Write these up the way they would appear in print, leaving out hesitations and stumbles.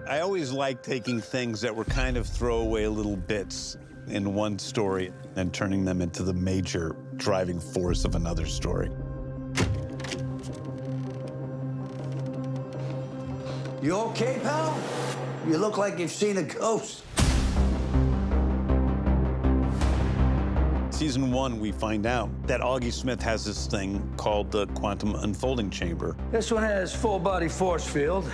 I always liked taking things that were kind of throwaway little bits in one story and turning them into the major driving force of another story. You okay, pal? You look like you've seen a ghost. Season 1, we find out that Augie Smith has this thing called the Quantum Unfolding Chamber. This one has full-body force field,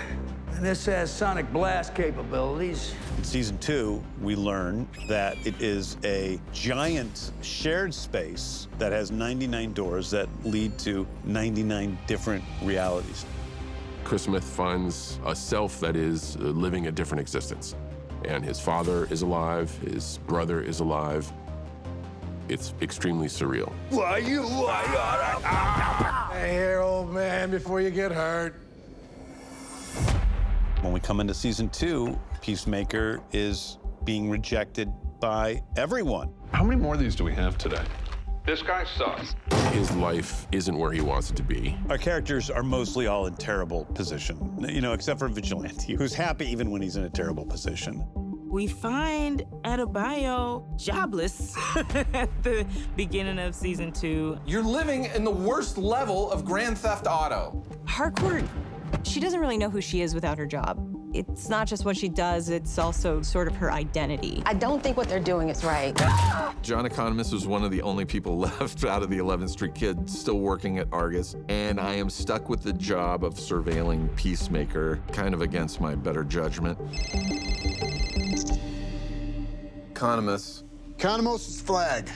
and this has sonic blast capabilities. In Season 2, we learn that it is a giant shared space that has 99 doors that lead to 99 different realities. Chris Smith finds a self that is living a different existence. And his father is alive, his brother is alive. It's extremely surreal. Hey here, old man, before you get hurt. When we come into Season 2, Peacemaker is being rejected by everyone. How many more of these do we have today? This guy sucks. His life isn't where he wants it to be. Our characters are mostly all in terrible position, you know, except for Vigilante, who's happy even when he's in a terrible position. We find Adebayo jobless at the beginning of Season 2. You're living in the worst level of Grand Theft Auto. Harcourt, she doesn't really know who she is without her job. It's not just what she does, it's also sort of her identity. I don't think what they're doing is right. John Economist was one of the only people left out of the 11th Street Kid still working at Argus, and I am stuck with the job of surveilling Peacemaker, kind of against my better judgment. Economist. Economos' Flag.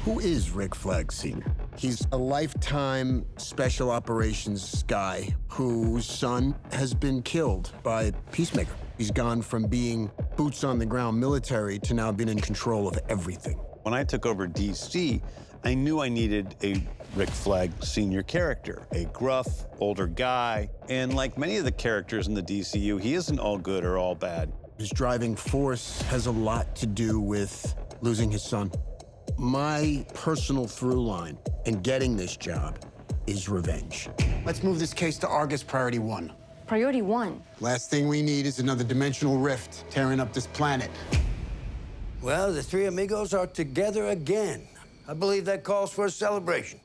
Who is Rick Flag Sr.? He's a lifetime special operations guy whose son has been killed by Peacemaker. He's gone from being boots on the ground military to now being in control of everything. When I took over DC, I knew I needed a Rick Flag Sr. character, a gruff, older guy. And like many of the characters in the DCU, he isn't all good or all bad. His driving force has a lot to do with losing his son. My personal through line in getting this job is revenge. Let's move this case to Argus Priority 1. Priority 1. Last thing we need is another dimensional rift tearing up this planet. Well, the three amigos are together again. I believe that calls for a celebration.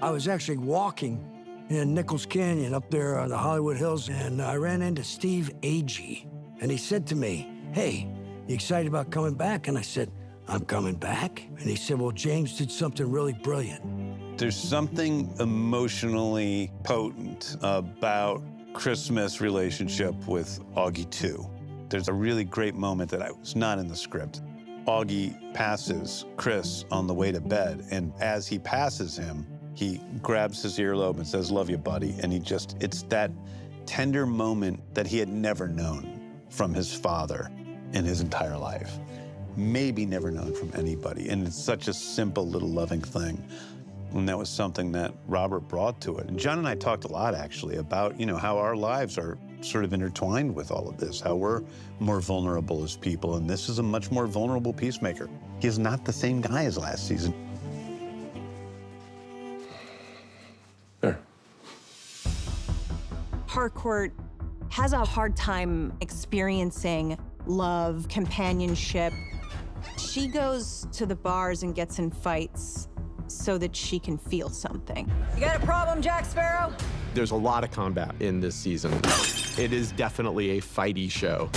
I was actually walking in Nichols Canyon up there on the Hollywood Hills, and I ran into Steve Agee. And he said to me, "Hey, you excited about coming back?" And I said, "I'm coming back." And he said, "Well, James did something really brilliant." There's something emotionally potent about Chris Smith's relationship with Augie 2. There's a really great moment that was not in the script. Augie passes Chris on the way to bed, and as he passes him, he grabs his earlobe and says, "Love you, buddy." And it's that tender moment that he had never known from his father in his entire life. Maybe never known from anybody. And it's such a simple little loving thing. And that was something that Robert brought to it. And John and I talked a lot, actually, about, how our lives are sort of intertwined with all of this, how we're more vulnerable as people. And this is a much more vulnerable Peacemaker. He is not the same guy as last season. There. Harcourt has a hard time experiencing love, companionship. She goes to the bars and gets in fights so that she can feel something. You got a problem, Jack Sparrow? There's a lot of combat in this season. It is definitely a fighty show.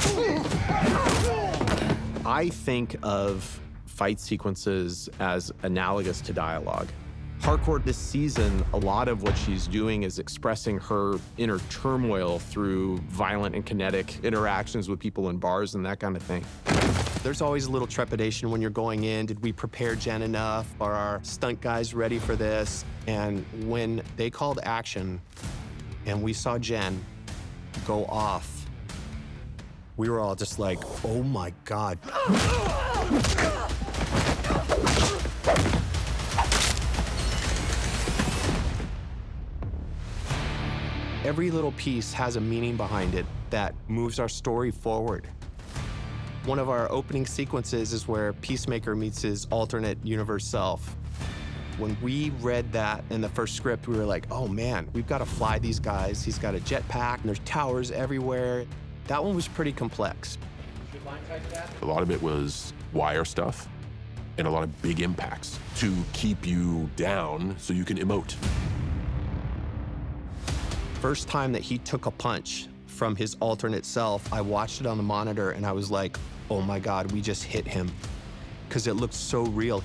I think of fight sequences as analogous to dialogue. Harcourt this season, a lot of what she's doing is expressing her inner turmoil through violent and kinetic interactions with people in bars and that kind of thing. There's always a little trepidation when you're going in. Did we prepare Jen enough? Are our stunt guys ready for this? And when they called action and we saw Jen go off, we were all just like, oh my God. Every little piece has a meaning behind it that moves our story forward. One of our opening sequences is where Peacemaker meets his alternate universe self. When we read that in the first script, we were like, oh man, we've got to fly these guys. He's got a jetpack, and there's towers everywhere. That one was pretty complex. A lot of it was wire stuff and a lot of big impacts to keep you down so you can emote. First time that he took a punch from his alternate self, I watched it on the monitor and I was like, oh my God, we just hit him. Because it looked so real.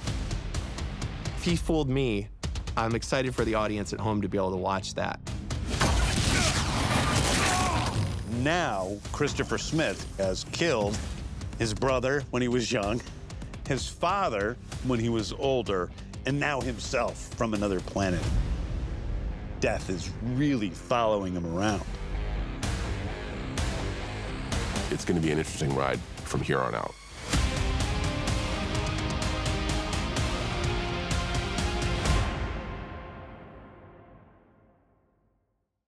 If he fooled me, I'm excited for the audience at home to be able to watch that. Now, Christopher Smith has killed his brother when he was young, his father when he was older, and now himself from another planet. Death is really following him around. It's going to be an interesting ride from here on out.